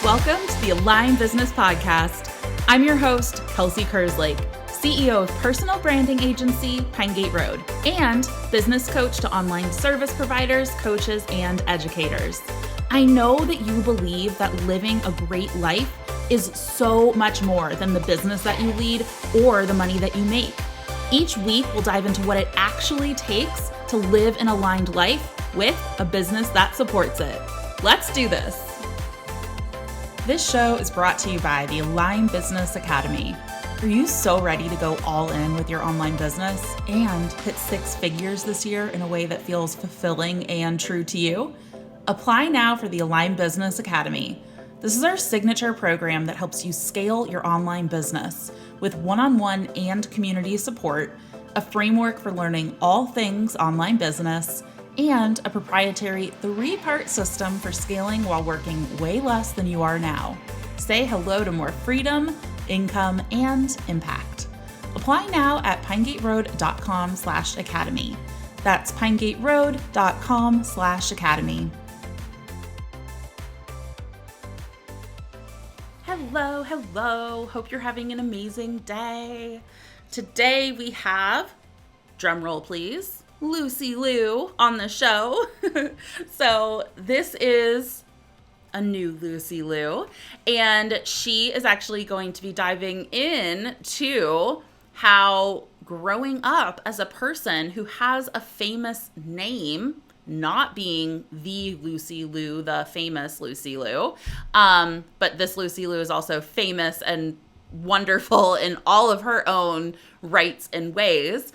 Welcome to the Align Business Podcast. I'm your host, Kelsey Kerslake, CEO of personal branding agency Pine Gate Road, and business coach to online service providers, coaches, and educators. I know that you believe that living a great life is so much more than the business that you lead or the money that you make. Each week, we'll dive into what it actually takes to live an aligned life with a business that supports it. Let's do this. This show is brought to you by the Align Business Academy. Are you so ready to go all in with your online business and hit six figures this year in a way that feels fulfilling and true to you? Apply now for the Align Business Academy. This is our signature program that helps you scale your online business with one-on-one and community support, a framework for learning all things online business, and a proprietary 3-part system for scaling while working way less than you are now. Say hello to more freedom, income, and impact. Apply now at pinegateroad.com/academy. That's pinegateroad.com/academy. Hello. Hope you're having an amazing day. Today we have, drumroll please, Lucy Liu on the show. So this is a new Lucy Liu, and she is actually going to be diving in to how growing up as a person who has a famous name, not being the Lucy Liu, the famous Lucy Liu, but this Lucy Liu is also famous and wonderful in all of her own rights and ways.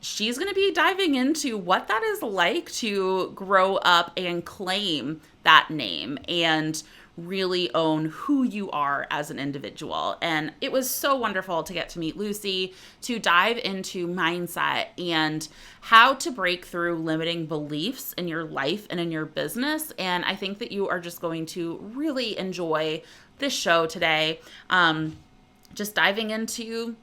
She's going to be diving into what that is like to grow up and claim that name and really own who you are as an individual. And it was so wonderful to get to meet Lucy, to dive into mindset and how to break through limiting beliefs in your life and in your business. And I think that you are just going to really enjoy this show today. Just diving into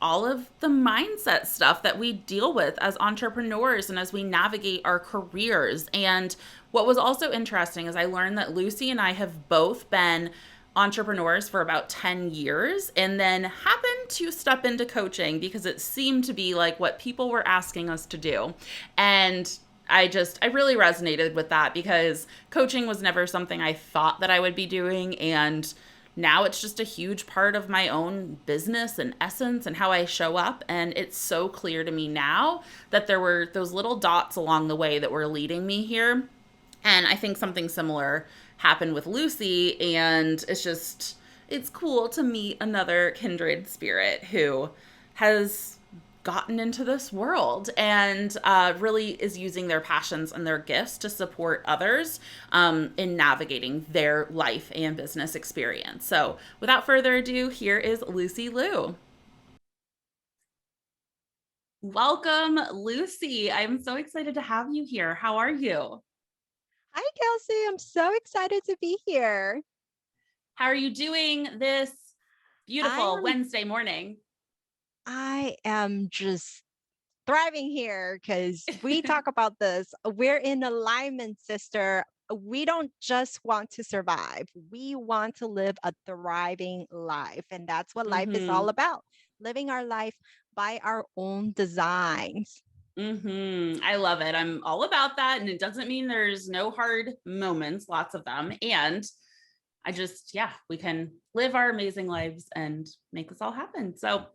all of the mindset stuff that we deal with as entrepreneurs and as we navigate our careers. And what was also interesting is I learned that Lucy and I have both been entrepreneurs for about 10 years and then happened to step into coaching because it seemed to be like what people were asking us to do. And I really resonated with that because coaching was never something I thought that I would be doing, and now it's just a huge part of my own business and essence and how I show up. And it's so clear to me now that there were those little dots along the way that were leading me here. And I think something similar happened with Lucy. And it's cool to meet another kindred spirit who has gotten into this world and really is using their passions and their gifts to support others in navigating their life and business experience. So without further ado, here is Lucy Liu. Welcome, Lucy. I'm so excited to have you here. How are you? Hi, Kelsey. I'm so excited to be here. How are you doing this I beautiful am Wednesday morning? I am just thriving here because we talk about this. We're in alignment, sister. We don't just want to survive. We want to live a thriving life. And that's what life is all Mm-hmm. about. Living our life by our own designs. I love it. I'm all about that. And it doesn't mean there's no hard moments, lots of them. And we can live our amazing lives and make this all happen. So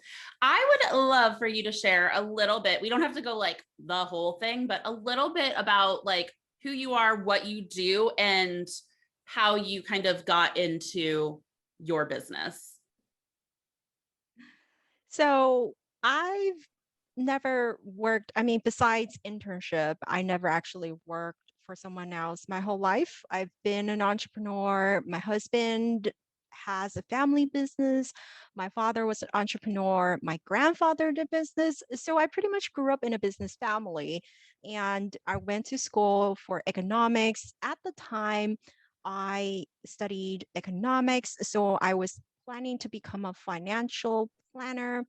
I would love for you to share a little bit. We don't have to go like the whole thing, but a little bit about like who you are, what you do, and how you kind of got into your business. So I've never worked, besides internship, I never actually worked for someone else my whole life. I've been an entrepreneur. My husband has a family business. My father was an entrepreneur. My grandfather did business. So I pretty much grew up in a business family. And I went to school for economics. At the time, I studied economics. So I was planning to become a financial planner,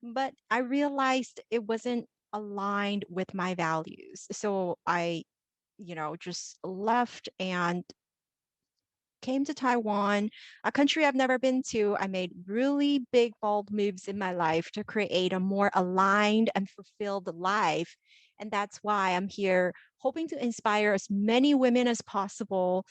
but I realized it wasn't aligned with my values. So I just left and came to Taiwan, a country I've never been to. I made really big, bold moves in my life to create a more aligned and fulfilled life. And that's why I'm here hoping to inspire as many women as possible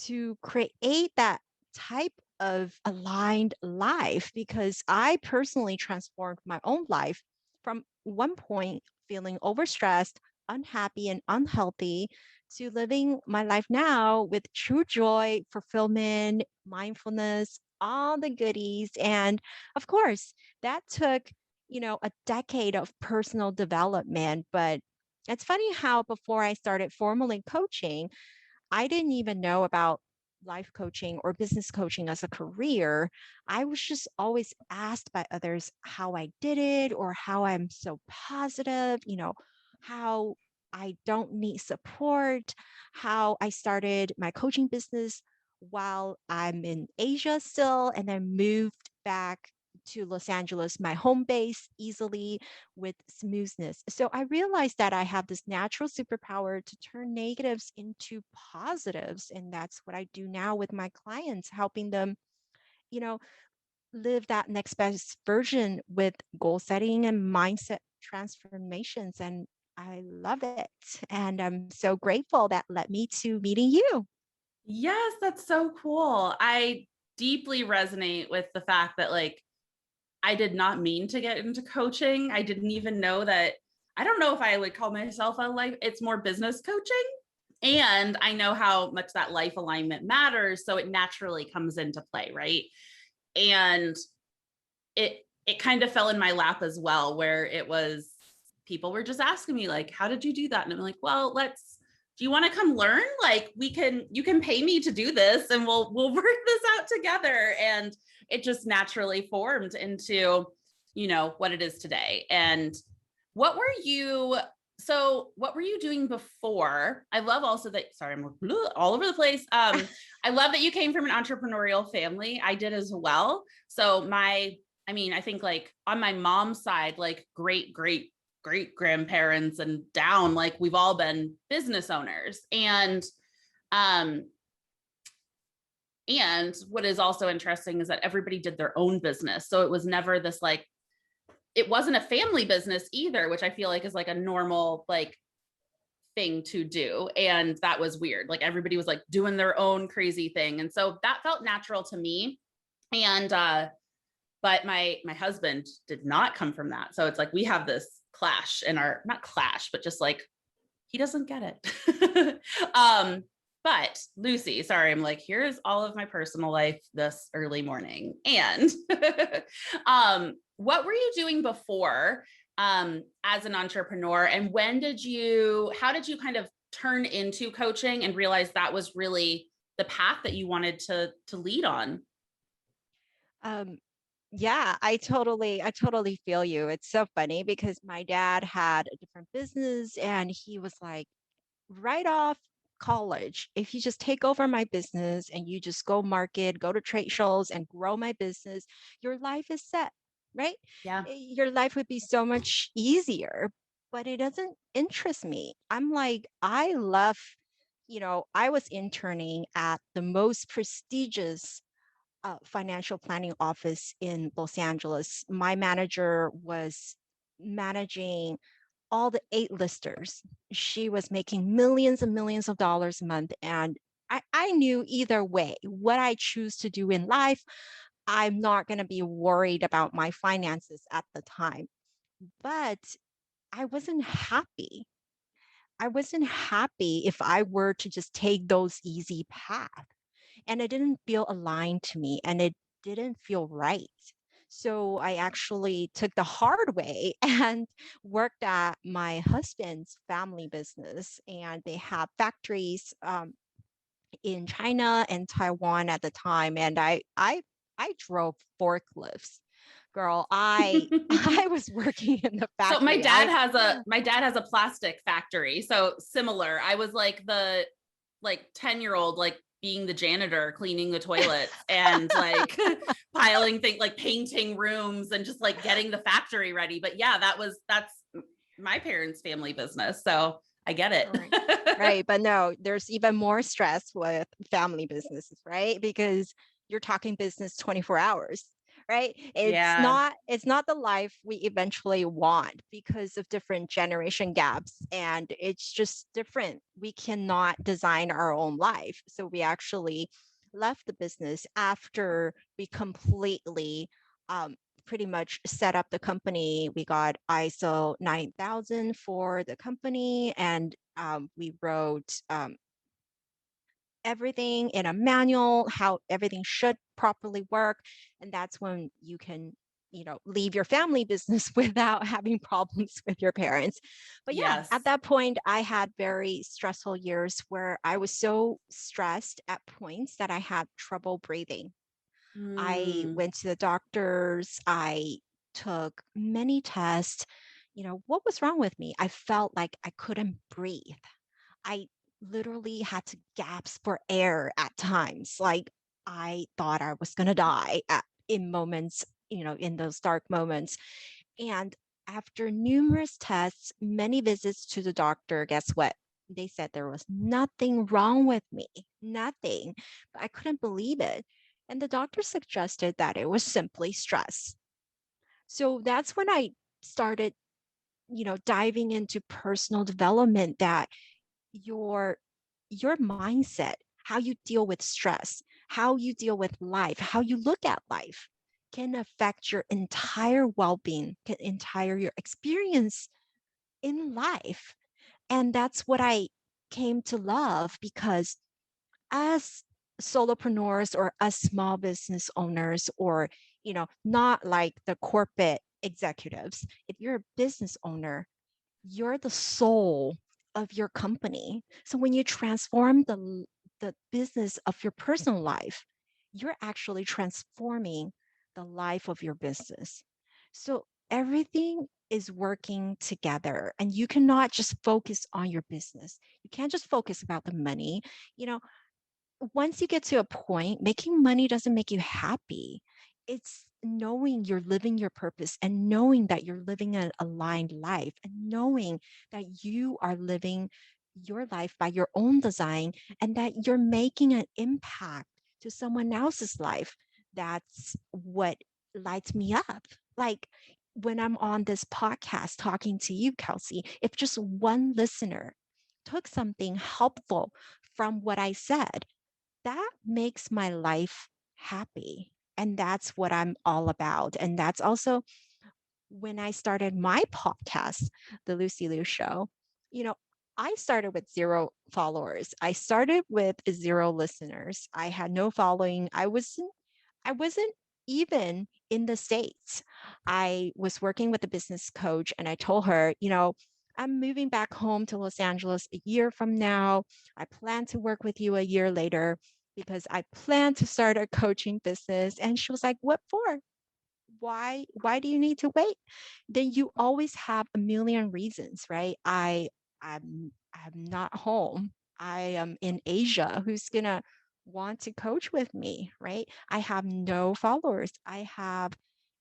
to create that type of aligned life, because I personally transformed my own life from one point feeling overstressed, unhappy, and unhealthy to living my life now with true joy, fulfillment, mindfulness, all the goodies. And of course, that took, a decade of personal development. But it's funny how before I started formally coaching, I didn't even know about life coaching or business coaching as a career. I was just always asked by others how I did it or how I'm so positive, how I don't need support, how I started my coaching business while I'm in Asia still, and then moved back to Los Angeles, my home base, easily with smoothness. So I realized that I have this natural superpower to turn negatives into positives. And that's what I do now with my clients, helping them, you know, live that next best version with goal setting and mindset transformations. And I love it. And I'm so grateful that led me to meeting you. Yes, that's so cool. I deeply resonate with the fact that like I did not mean to get into coaching. I didn't even know that. I don't know if I would call myself a life, it's more business coaching. And I know how much that life alignment matters. So it naturally comes into play, right? And it kind of fell in my lap as well, where it was people were just asking me, like, how did you do that? And I'm like, well, do you want to come learn? Like you can pay me to do this and we'll work this out together. And it just naturally formed into, what it is today. And what were you, what were you doing before? I love also that, sorry, I'm all over the place. I love that you came from an entrepreneurial family. I did as well. So I think like on my mom's side, like great grandparents and down, like we've all been business owners. And what is also interesting is that everybody did their own business. So it was never this like, it wasn't a family business either, which I feel like is like a normal like thing to do. And that was weird. Like everybody was like doing their own crazy thing. And so that felt natural to me. And but my husband did not come from that. So it's like we have this clash in our, not clash, but just like he doesn't get it. But Lucy, sorry, I'm like, here's all of my personal life this early morning. And what were you doing before as an entrepreneur? And how did you kind of turn into coaching and realize that was really the path that you wanted to lead on? Um, yeah, I totally feel you. It's so funny because my dad had a different business and he was like, right off college, if you just take over my business and you just go market, go to trade shows and grow my business, your life is set, right? Yeah. Your life would be so much easier, but it doesn't interest me. I'm like, I love, I was interning at the most prestigious financial planning office in Los Angeles. My manager was managing all the A-listers. She was making millions and millions of dollars a month. And I knew either way, what I choose to do in life, I'm not going to be worried about my finances at the time. But I wasn't happy. I wasn't happy if I were to just take those easy paths. And it didn't feel aligned to me and it didn't feel right. So I actually took the hard way and worked at my husband's family business. And they have factories in China and Taiwan at the time. And I drove forklifts. Girl, I I was working in the So factory. I my dad has a plastic factory. So similar. I was like the 10-year-old like being the janitor, cleaning the toilets and like piling things, like painting rooms and just like getting the factory ready. But yeah, that's my parents' family business. So I get Right. it. Right. But no, there's even more stress with family businesses, right? Because you're talking business 24 hours, right? Yeah. It's not the life we eventually want because of different generation gaps, and it's just different. We cannot design our own life. So we actually left the business after we completely um, pretty much set up the company. We got ISO 9000 for the company, and we wrote everything in a manual, how everything should properly work. And that's when you can, leave your family business without having problems with your parents. But yeah, at Yes. that point, I had very stressful years where I was so stressed at points that I had trouble breathing. I Mm, went to the doctors. I took many tests. What was wrong with me? I felt like I couldn't breathe. I literally had to gasp for air at times. Like I thought I was going to die in moments, in those dark moments. And after numerous tests, many visits to the doctor, guess what? They said there was nothing wrong with me, nothing. But I couldn't believe it. And the doctor suggested that it was simply stress. So that's when I started, diving into personal development, that your your mindset, how you deal with stress, how you deal with life, how you look at life can affect your entire well-being, can entire your experience in life. And that's what I came to love, because as solopreneurs or as small business owners, or not like the corporate executives, if you're a business owner, you're the soul of your company. So when you transform the business of your personal life, you're actually transforming the life of your business. So everything is working together, and you cannot just focus on your business. You can't just focus about the money. You know, once you get to a point, making money doesn't make you happy. It's knowing you're living your purpose, and knowing that you're living an aligned life, and knowing that you are living your life by your own design, and that you're making an impact to someone else's life. That's what lights me up. Like when I'm on this podcast talking to you, Kelsey, if just one listener took something helpful from what I said, that makes my life happy. And that's what I'm all about. And that's also when I started my podcast, The Lucy Liu Show. You know, I started with 0 followers. I started with 0 listeners. I had no following. I wasn't even in the States. I was working with a business coach, and I told her, I'm moving back home to Los Angeles a year from now. I plan to work with you a year later because I plan to start a coaching business. And she was like, what for? Why do you need to wait? Then you always have a million reasons, right? I'm not home. I am in Asia. Who's gonna want to coach with me, right? I have no followers. I have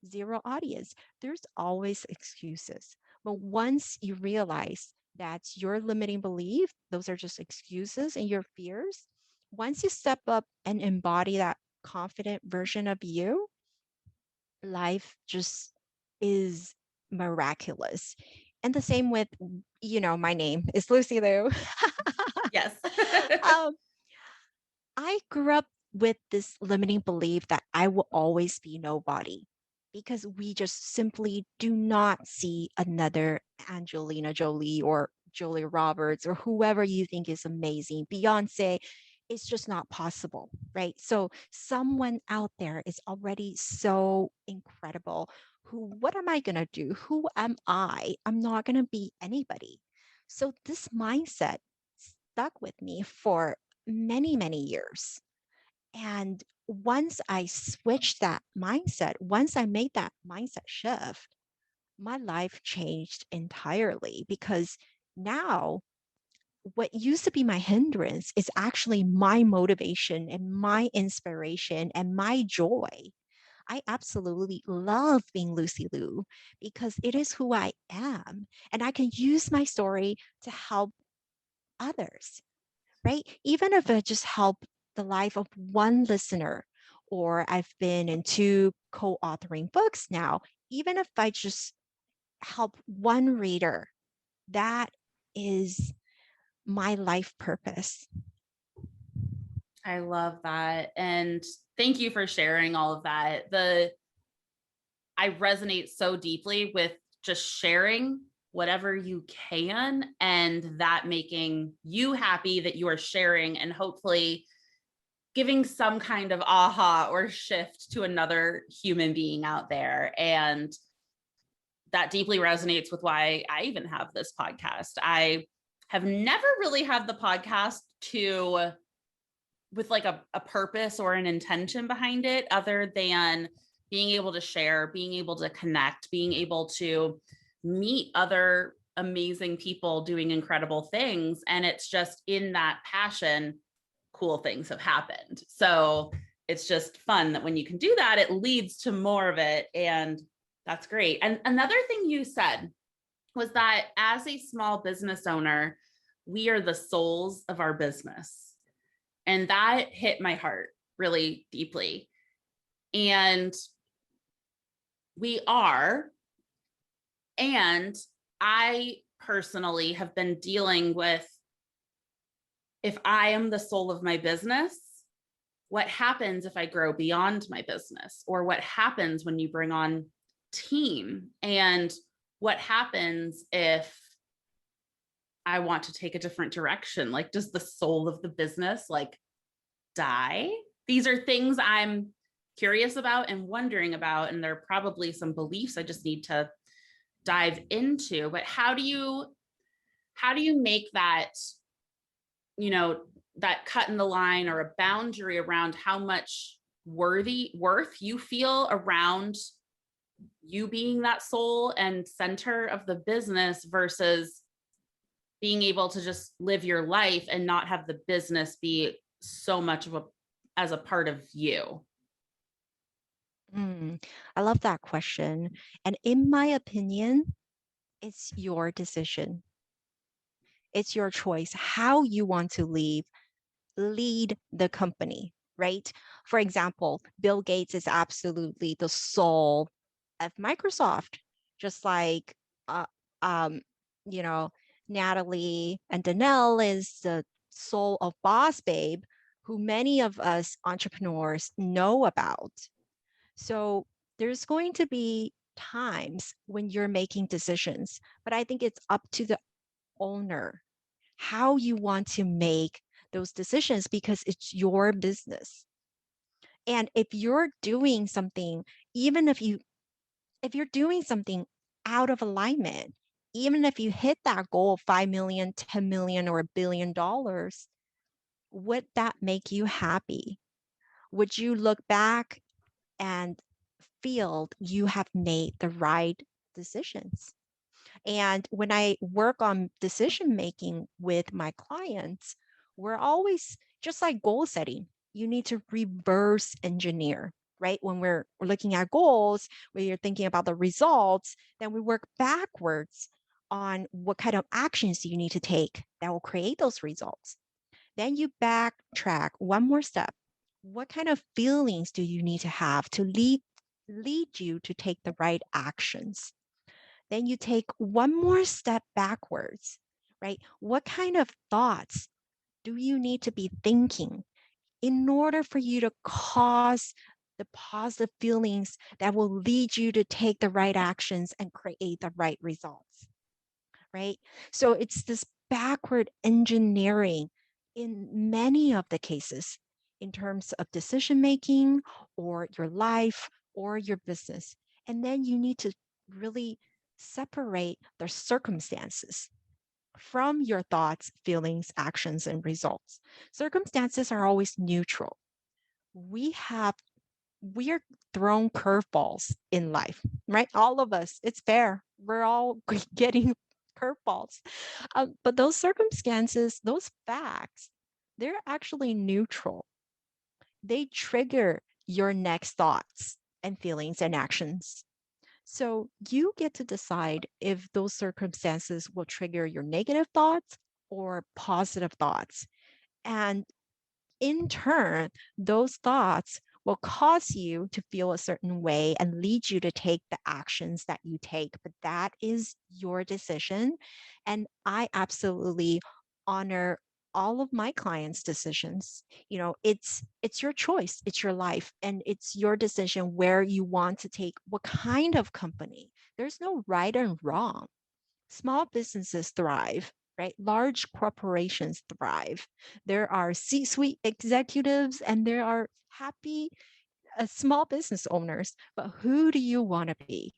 0 audience. There's always excuses. But once you realize that's your limiting belief, those are just excuses and your fears. Once you step up and embody that confident version of you, life just is miraculous. And the same with, my name is Lucy Liu. yes. um, I grew up with this limiting belief that I will always be nobody, because we just simply do not see another Angelina Jolie or Julia Roberts or whoever you think is amazing. Beyonce, it's just not possible, right? So someone out there is already so incredible. What am I going to do? Who am I? I'm not going to be anybody. So this mindset stuck with me for many, many years. And once I switched that mindset, once I made that mindset shift, my life changed entirely, because now what used to be my hindrance is actually my motivation and my inspiration and my joy. I absolutely love being Lucy Liu because it is who I am. And I can use my story to help others, right? Even if it just help the life of one listener, or I've been in two co-authoring books now, even if I just help one reader, that is my life purpose. I love that. And thank you for sharing all of that. I resonate so deeply with just sharing whatever you can and that making you happy that you are sharing and hopefully giving some kind of aha or shift to another human being out there. And that deeply resonates with why I even have this podcast. I have never really had the podcast to with like a purpose or an intention behind it other than being able to share, being able to connect, being able to meet other amazing people doing incredible things. And it's just in that passion, cool things have happened. So it's just fun that when you can do that, it leads to more of it. And that's great. And another thing you said was that as a small business owner, we are the souls of our business. And that hit my heart really deeply. And we are. And I personally have been dealing with if I am the soul of my business, what happens if I grow beyond my business? Or what happens when you bring on team? And what happens if I want to take a different direction? Like, does the soul of the business like die? These are things I'm curious about and wondering about. And there are probably some beliefs I just need to dive into. But how do you make that, you know, that cut in the line or a boundary around how much worth you feel around you being that soul and center of the business versus being able to just live your life and not have the business be so much of a as a part of you? I love that question. And in my opinion, it's your decision. It's your choice how you want to lead the company, right? For example, Bill Gates is absolutely the soul of Microsoft, just like uh, um, you know, Natalie and Danelle is the soul of Boss Babe, who many of us entrepreneurs know about. So there's going to be times when you're making decisions, but I think it's up to the owner how you want to make those decisions because it's your business. And if you're doing something, even if you're doing something out of alignment, even if you hit that goal of 5 million, 10 million, or $1 billion, would that make you happy? Would you look back and feel you have made the right decisions? And when I work on decision making with my clients, we're always just like goal setting. You need to reverse engineer, right? When we're looking at goals, when you're thinking about the results, then we work backwards on what kind of actions you need to take that will create those results. Then you backtrack one more step. What kind of feelings do you need to have to lead you to take the right actions? Then you take one more step backwards, right? What kind of thoughts do you need to be thinking in order for you to cause the positive feelings that will lead you to take the right actions and create the right results, right? So it's this backward engineering in many of the cases in terms of decision making or your life or your business. And then you need to really separate the circumstances from your thoughts, feelings, actions, and results. Circumstances are always neutral. We have we're thrown curveballs in life, right? All of us, it's fair. We're all getting curveballs. But those circumstances, those facts, they're actually neutral. They trigger your next thoughts and feelings and actions. So you get to decide if those circumstances will trigger your negative thoughts or positive thoughts. And in turn, those thoughts will cause you to feel a certain way and lead you to take the actions that you take. But that is your decision. And I absolutely honor all of my clients' decisions. It's your choice, it's your life, and it's your decision where you want to take what kind of company. There's no right and wrong. Small businesses thrive, right? Large corporations thrive. There are C suite executives and there are happy small business owners. But who do you want to be?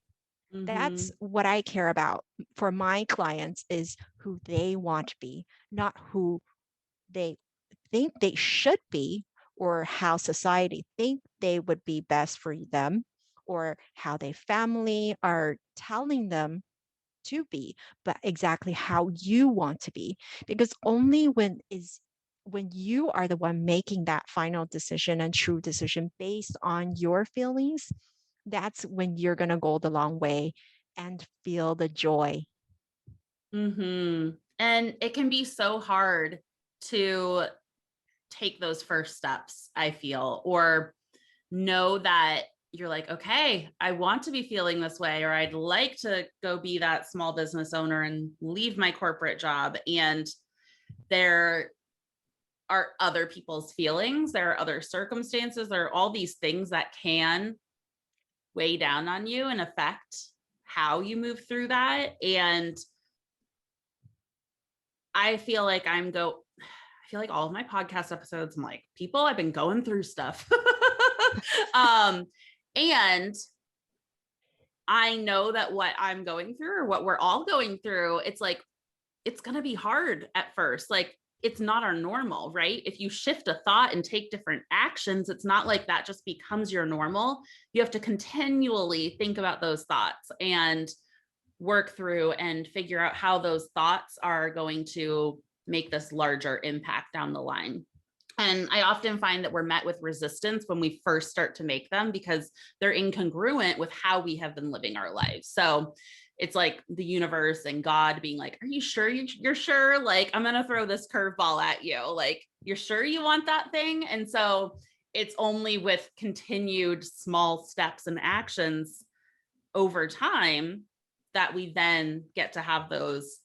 That's Mm-hmm. what I care about for my clients is who they want to be, not who they think they should be or how society think they would be best for them or how their family are telling them to be, but exactly how you want to be. Because only when you are the one making that final decision and true decision based on your feelings, that's when you're going to go the long way and feel the joy. Mm-hmm. And it can be so hard to take those first steps, I feel, or know that you're like, okay, I want to be feeling this way, or I'd like to go be that small business owner and leave my corporate job. And there are other people's feelings, there are other circumstances, there are all these things that can weigh down on you and affect how you move through that. And I feel like I feel like all of my podcast episodes, I'm like, people, I've been going through stuff. um, and I know that what I'm going through or what we're all going through, it's like, it's going to be hard at first. Like, it's not our normal, right? If you shift a thought and take different actions, it's not like that just becomes your normal. You have to continually think about those thoughts and work through and figure out how those thoughts are going to make this larger impact down the line. And I often find that we're met with resistance when we first start to make them because they're incongruent with how we have been living our lives. So it's like the universe and God being like, are you sure you're sure? Like, I'm going to throw this curveball at you. Like, you're sure you want that thing? And so it's only with continued small steps and actions over time that we then get to have those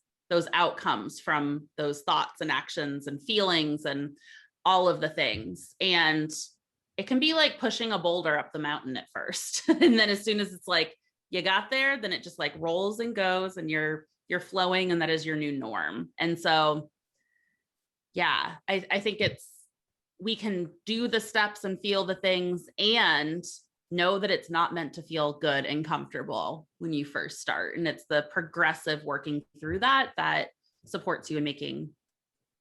outcomes from those thoughts and actions and feelings and all of the things. And it can be like pushing a boulder up the mountain at first. And then as soon as it's like you got there, then it just like rolls and goes and you're flowing, and that is your new norm. And so yeah, I think it's we can do the steps and feel the things and know that it's not meant to feel good and comfortable when you first start. And it's the progressive working through that that supports you in making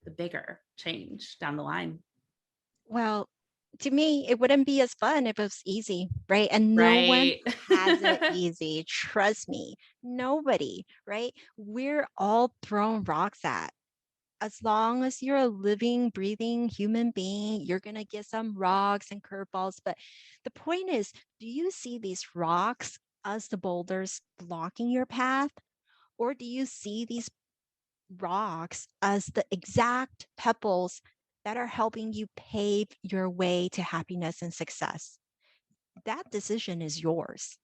the bigger change down the line. Well, to me, it wouldn't be as fun if it was easy, right? And no one Right. has it easy. Trust me, nobody, right? We're all throwing rocks at. As long as you're a living, breathing human being, you're going to get some rocks and curveballs. But the point is, do you see these rocks as the boulders blocking your path? Or do you see these rocks as the exact pebbles that are helping you pave your way to happiness and success? That decision is yours.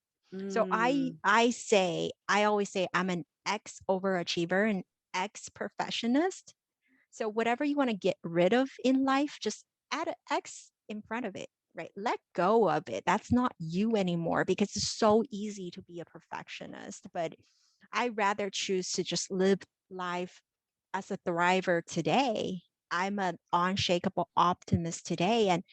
So I Mm, I always say I'm an ex overachiever, an ex perfectionist. So whatever you want to get rid of in life, just add an X in front of it, right? Let go of it. That's not you anymore because it's so easy to be a perfectionist. But I rather choose to just live life as a thriver today. I'm an unshakable optimist today. And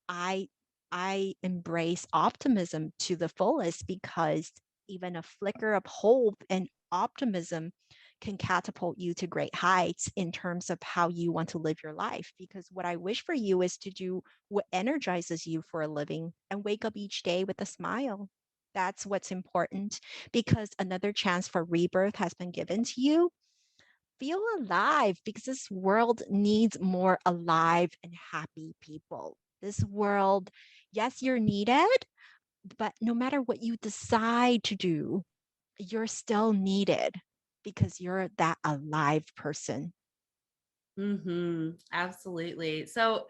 I I embrace optimism to the fullest because even a flicker of hope and optimism can catapult you to great heights in terms of how you want to live your life. Because what I wish for you is to do what energizes you for a living and wake up each day with a smile. That's what's important because another chance for rebirth has been given to you. Feel alive because this world needs more alive and happy people. This world, yes, you're needed, but no matter what you decide to do, you're still needed because you're that alive person. Absolutely. So,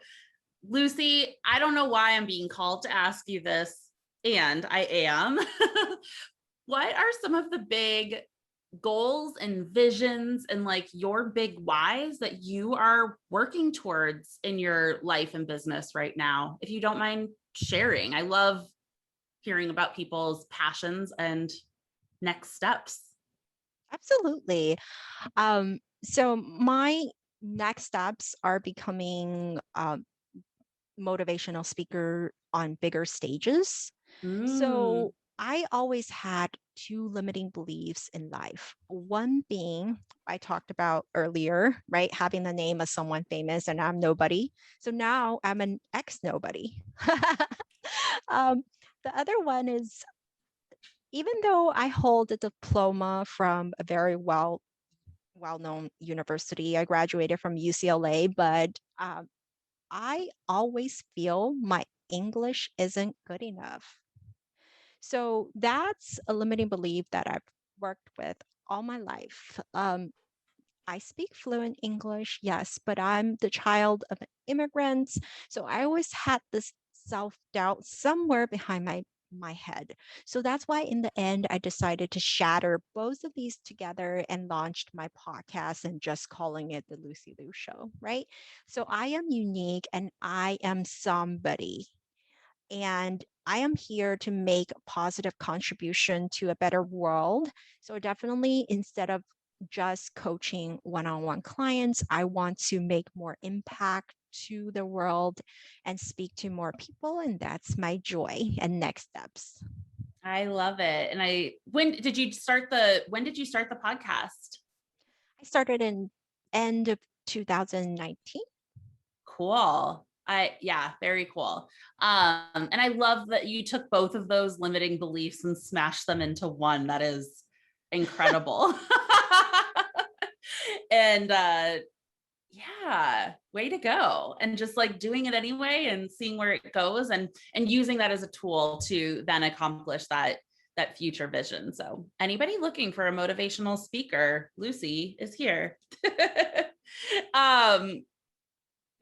Lucy, I don't know why I'm being called to ask you this, and I am. What are some of the big goals and visions and like your big whys that you are working towards in your life and business right now? If you don't mind sharing, I love hearing about people's passions and next steps. Absolutely. So my next steps are becoming motivational speaker on bigger stages. Mm, So I always had two limiting beliefs in life. One being, I talked about earlier, right? Having the name of someone famous and I'm nobody. So now I'm an ex nobody. um, the other one is, even though I hold a diploma from a very well-known university, I graduated from UCLA, but I always feel my English isn't good enough. So that's a limiting belief that I've worked with all my life. I speak fluent English, yes, but I'm the child of immigrants. So I always had this self-doubt somewhere behind my head. So that's why in the end I decided to shatter both of these together and launched my podcast and just calling it the Lucy Liu Show, right? So I am unique and I am somebody, and I am here to make a positive contribution to a better world. So definitely, instead of just coaching one-on-one clients, I want to make more impact to the world and speak to more people, and that's my joy and next steps. I love it. And when did you start the podcast? I started in end of 2019. Cool. Yeah, very cool. And I love that you took both of those limiting beliefs and smashed them into one. That is incredible. And yeah, way to go. And just like doing it anyway and seeing where it goes and using that as a tool to then accomplish that future vision. So anybody looking for a motivational speaker, Lucy is here. um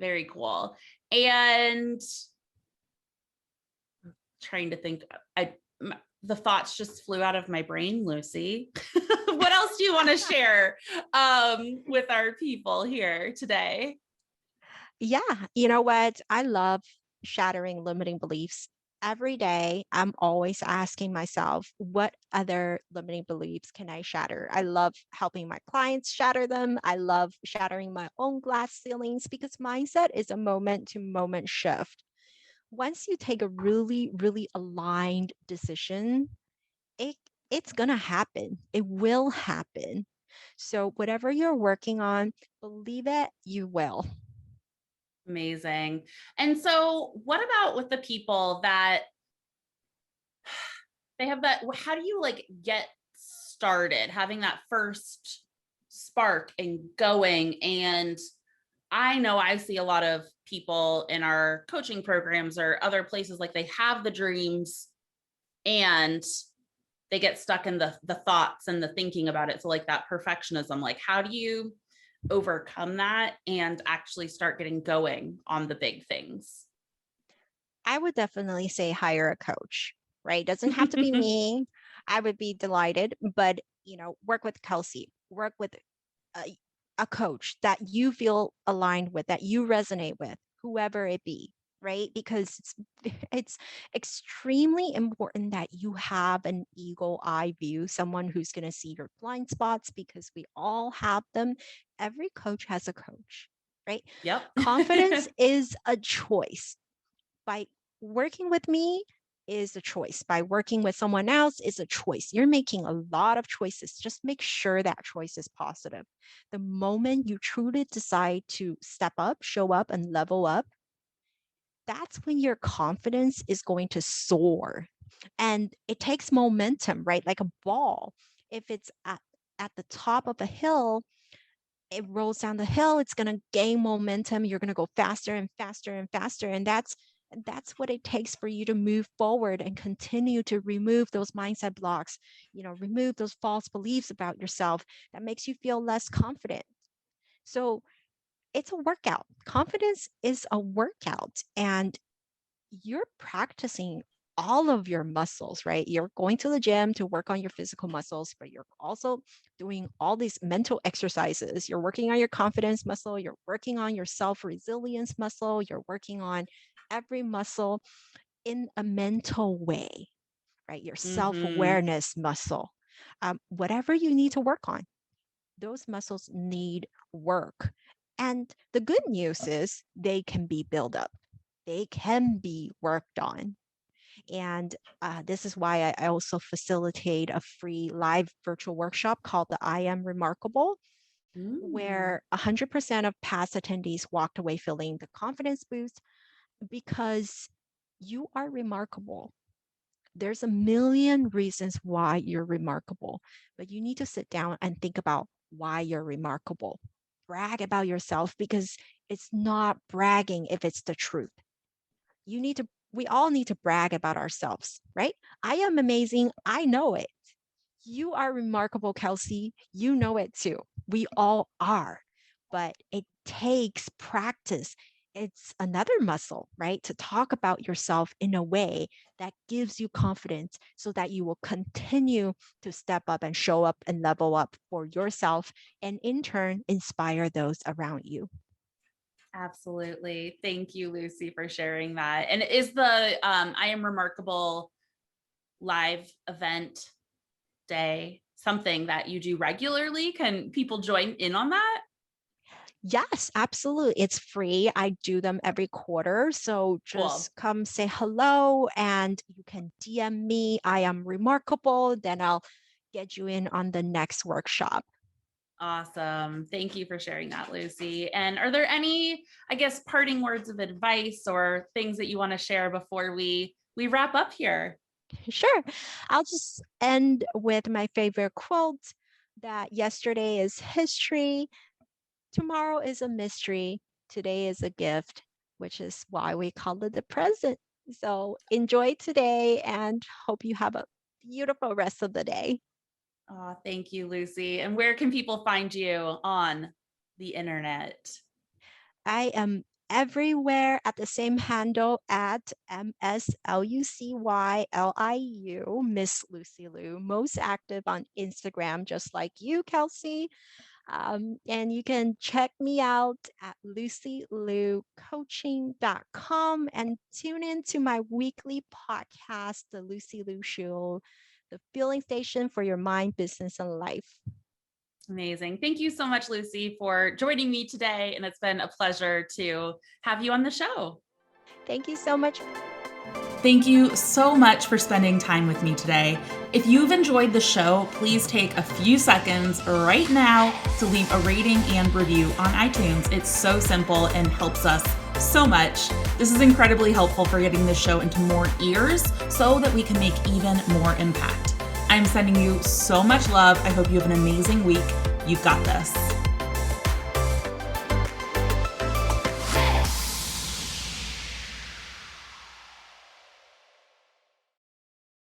Very cool. And trying to think, I the thoughts just flew out of my brain, Lucy. What else do you want to share with our people here today? Yeah, you know what? I love shattering limiting beliefs. Every day, I'm always asking myself, what other limiting beliefs can I shatter? I love helping my clients shatter them. I love shattering my own glass ceilings because mindset is a moment to moment shift. Once you take a really, really aligned decision, it it's gonna happen. It will happen. So whatever you're working on, believe it, you will. Amazing. And so, what about with the people that they have that? How do you like get started having that first spark and going? And I know I see a lot of people in our coaching programs or other places like they have the dreams and they get stuck in the thoughts and the thinking about it. So like that perfectionism, like how do you overcome that and actually start getting going on the big things? I would definitely say hire a coach, right? Doesn't have to be me. I would be delighted, but work with Kelsey, work with a coach that you feel aligned with, that you resonate with, whoever it be, right? Because it's extremely important that you have an eagle eye view, someone who's going to see your blind spots because we all have them. Every coach has a coach, right? Yep. Confidence is a choice. By working with me is a choice. By working with someone else is a choice. You're making a lot of choices. Just make sure that choice is positive. The moment you truly decide to step up, show up, and level up, that's when your confidence is going to soar. And it takes momentum, right? Like a ball. If it's at the top of a hill, it rolls down the hill, it's going to gain momentum. You're going to go faster and faster and faster. And that's what it takes for you to move forward and continue to remove those mindset blocks, remove those false beliefs about yourself that makes you feel less confident. So it's a workout. Confidence is a workout, and you're practicing all of your muscles, right? You're going to the gym to work on your physical muscles, but you're also doing all these mental exercises. You're working on your confidence muscle, you're working on your self resilience muscle, you're working on every muscle in a mental way, right? Your self Mm-hmm. awareness muscle. Whatever you need to work on, those muscles need work. And the good news is they can be built up, they can be worked on. And this is why I also facilitate a free live virtual workshop called the I Am Remarkable, Mm. where 100% of past attendees walked away feeling the confidence boost because you are remarkable. There's a million reasons why you're remarkable, but you need to sit down and think about why you're remarkable. Brag about yourself because it's not bragging if it's the truth. We all need to brag about ourselves, right? I am amazing. I know it. You are remarkable, Kelsey. You know it too. We all are, but it takes practice. It's another muscle, right? To talk about yourself in a way that gives you confidence so that you will continue to step up and show up and level up for yourself and in turn inspire those around you. Absolutely. Thank you, Lucy, for sharing that. And is the I Am Remarkable live event day something that you do regularly? Can people join in on that? Yes, absolutely. It's free. I do them every quarter. So Cool. just come say hello and you can DM me. I am remarkable. Then I'll get you in on the next workshop. Awesome. Thank you for sharing that, Lucy. And are there any, I guess, parting words of advice or things that you want to share before we wrap up here? Sure. I'll just end with my favorite quote that yesterday is history, tomorrow is a mystery, today is a gift, which is why we call it the present. So enjoy today and hope you have a beautiful rest of the day. Oh, thank you, Lucy. And where can people find you on the internet? I am everywhere at the same handle at MSLucyliu, Miss Lucy Liu, most active on Instagram, just like you, Kelsey. And you can check me out at lucyliucoaching.com and tune in to my weekly podcast, The Lucy Liu Show, the filling station for your mind, business, and life. Amazing. Thank you so much, Lucy, for joining me today. And it's been a pleasure to have you on the show. Thank you so much. Thank you so much for spending time with me today. If you've enjoyed the show, please take a few seconds right now to leave a rating and review on iTunes. It's so simple and helps us so much. This is incredibly helpful for getting this show into more ears so that we can make even more impact. I'm sending you so much love. I hope you have an amazing week. You've got this.